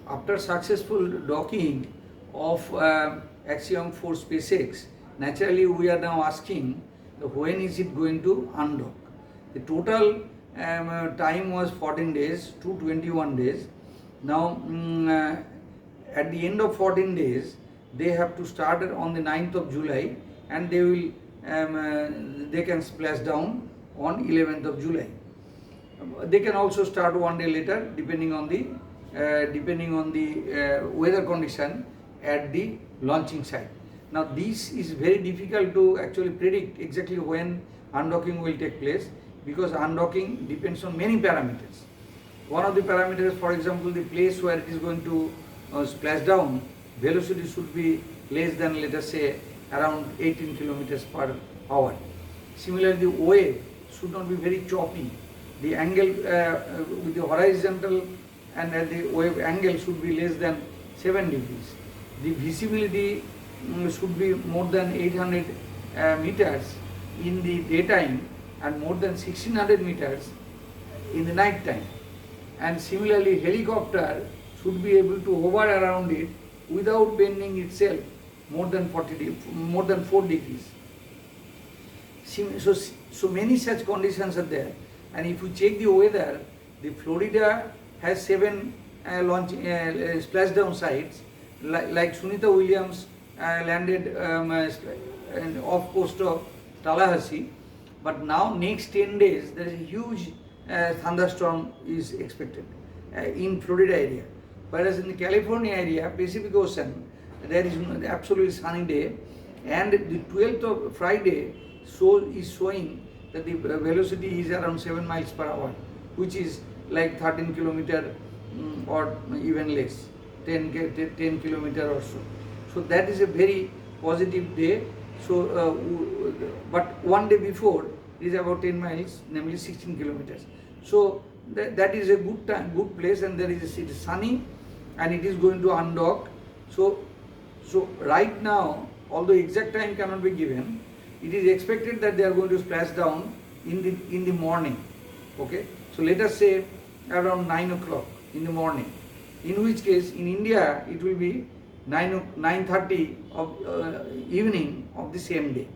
after successful docking of Axiom-4 SpaceX, naturally we are now asking when is it going to undock. The total time was 14 days to 21 days. Now at the end of 14 days they have to start on the 9th of July, and they will they can splash down on 11th of July. They can also start one day later depending on the weather condition at the launching site. Now this is very difficult to actually predict exactly when undocking will take place, because undocking depends on many parameters. One of the parameters, for example, the place where it is going to splash down, velocity should be less than, let us say, around 18 kilometers per hour. Similarly, the wave should not be very choppy. The angle with the horizontal and the wave angle should be less than 7 degrees. The visibility should be more than 800 meters in the daytime and more than 1600 meters in the night time. And similarly, helicopter should be able to hover around it without bending itself more than 4 degrees. So many such conditions are there. And if you check the weather, the Florida has 7 splashdown sites, like Sunita Williams landed off coast of Tallahassee. But now next 10 days there is a huge thunderstorm is expected in Florida area. Whereas in the California area, Pacific Ocean, there is absolutely sunny day, and the 12th of Friday is showing that the velocity is around 7 miles per hour, which is like 13 kilometer or even less, 10 kilometer or so. So that is a very positive day. So, but one day before is about 10 miles, namely 16 kilometers. So that is a good time, good place, and it is sunny, and it is going to undock. So right now, although exact time cannot be given, it is expected that they are going to splash down in the morning. Okay, so let us say around 9 o'clock in the morning. In which case, in India, it will be 9:30 of evening of the same day.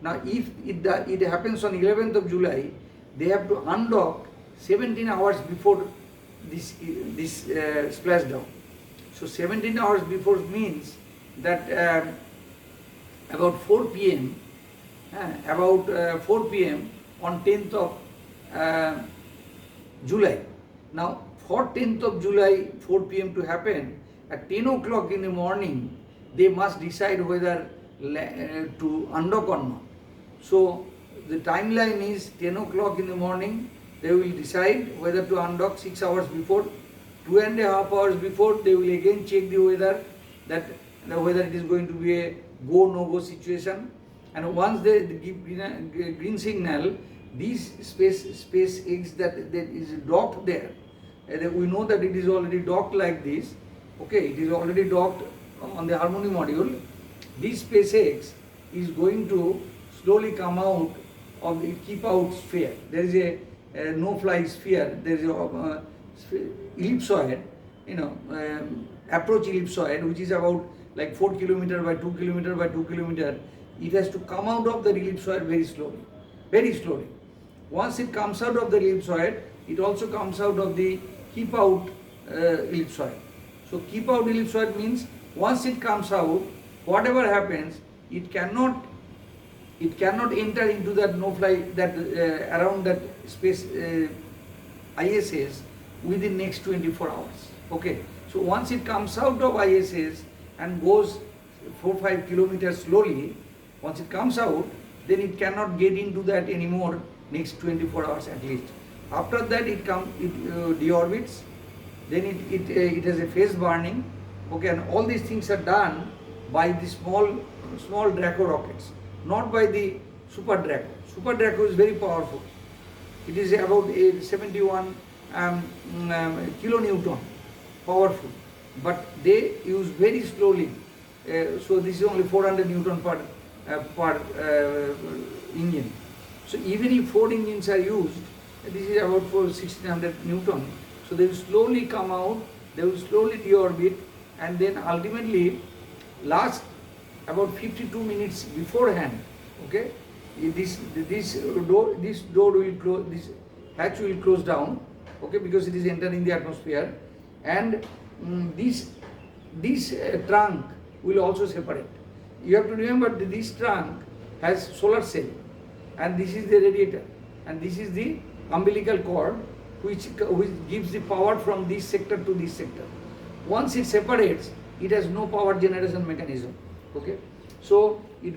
Now, if it happens on 11th of July, they have to undock 17 hours before this splashdown. So 17 hours before means that about 4 p.m. On 10th of July. Now, for 10th of July, 4 p.m. to happen, at 10 o'clock in the morning, they must decide whether to undock or not. So the timeline is 10 o'clock in the morning, they will decide whether to undock 6 hours before. 2.5 hours before, they will again check the weather, whether it is going to be a go-no-go situation. And once they give green signal, these SpaceX that is docked there, we know that it is already docked like this. Okay, it is already docked on the Harmony module. This SpaceX is going to slowly come out of the keep out sphere. There is a no-fly sphere. There is a ellipsoid, approach ellipsoid, which is about like 4 kilometer by 2 kilometer by 2 kilometer. It has to come out of the ellipsoid very slowly, very slowly. Once it comes out of the ellipsoid, it also comes out of the keep out ellipsoid. So keep out ellipsoid means once it comes out, whatever happens, it cannot enter into that no-fly around that space ISS within next 24 hours. Okay. So once it comes out of ISS and goes 4-5 kilometers slowly, once it comes out, then it cannot get into that anymore next 24 hours at least. After that, it deorbits. Then it has a phase burning. Okay, and all these things are done by the small Draco rockets, not by the Super Draco. Super Draco is very powerful. It is about 71 kilonewton, powerful, but they use very slowly. So this is only 400 newton per engine. So even if 4 engines are used, this is about 1600 newton. So they will slowly come out they will slowly deorbit, and then ultimately last about 52 minutes beforehand, okay, this door will close, this hatch will close down, okay, because it is entering the atmosphere, and this trunk will also separate. You have to remember that this trunk has solar cell, and this is the radiator, and this is the umbilical cord which gives the power from this sector to this sector. Once it separates, it has no power generation mechanism, okay. So it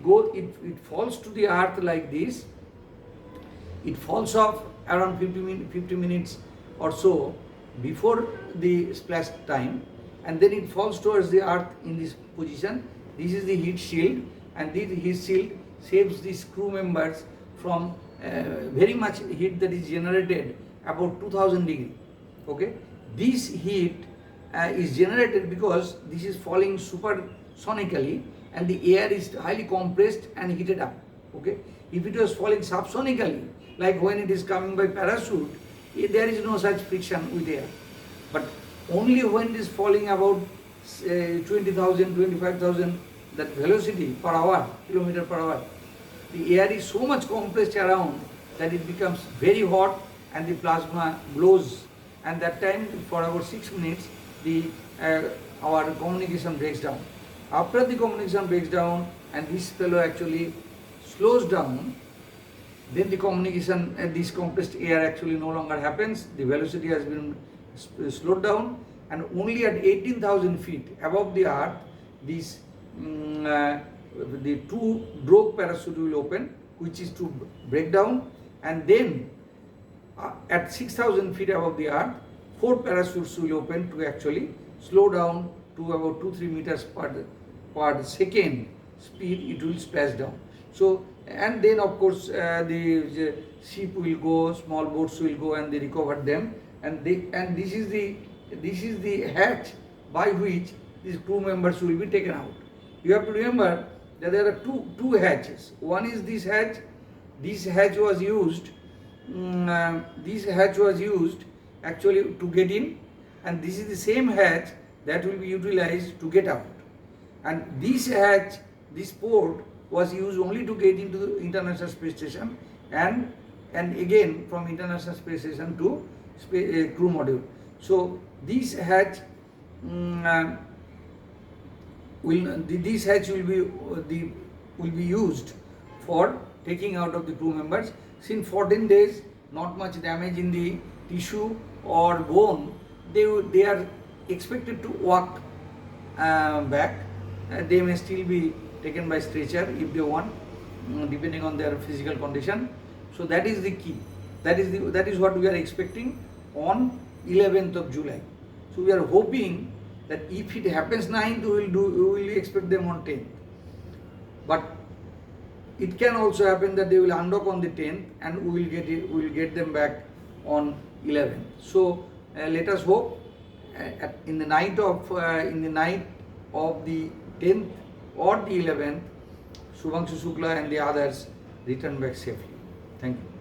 falls to the earth like this. It falls off around 50 minutes or so before the splash time, and then it falls towards the earth in this position. This is the heat shield, and this heat shield saves these crew members from very much heat that is generated about 2000 degrees, okay. This heat is generated because this is falling supersonically, and the air is highly compressed and heated up, okay. If it was falling subsonically, like when it is coming by parachute, there is no such friction with air. But only when it is falling about 20,000, 25,000, that velocity per hour, kilometer per hour, the air is so much compressed around that it becomes very hot and the plasma blows, and that time for about 6 minutes our communication breaks down. After the communication breaks down and this fellow actually slows down, then the communication and this compressed air actually no longer happens. The velocity has been slowed down, and only at 18,000 feet above the earth, the two drogue parachute will open, which is to break down, and then at 6,000 feet above the earth, 4 parachutes will open to actually slow down to about 2-3 meters per second speed. It will splash down. So, and then of course the ship will go, small boats will go, and they recover them, and this is the hatch by which these crew members will be taken out. You have to remember that there are two hatches. One is this hatch. This hatch was used. This hatch was used actually to get in, and this is the same hatch that will be utilized to get out. And this hatch, this port, was used only to get into the International Space Station, and again from International Space Station to crew module. So this hatch will be used for taking out of the crew members. Since 14 days, not much damage in the tissue or bone, they are expected to walk back. They may still be taken by stretcher if they want, depending on their physical condition. So that is the key. That is what we are expecting on 11th of July. So we are hoping that if it happens 9th, we will expect them on 10th. But it can also happen that they will undock on the 10th, and we will get them back on 11th. So let us hope in the night of the 10th or the 11th, Shubhangshu Shukla and the others return back safely. Thank you.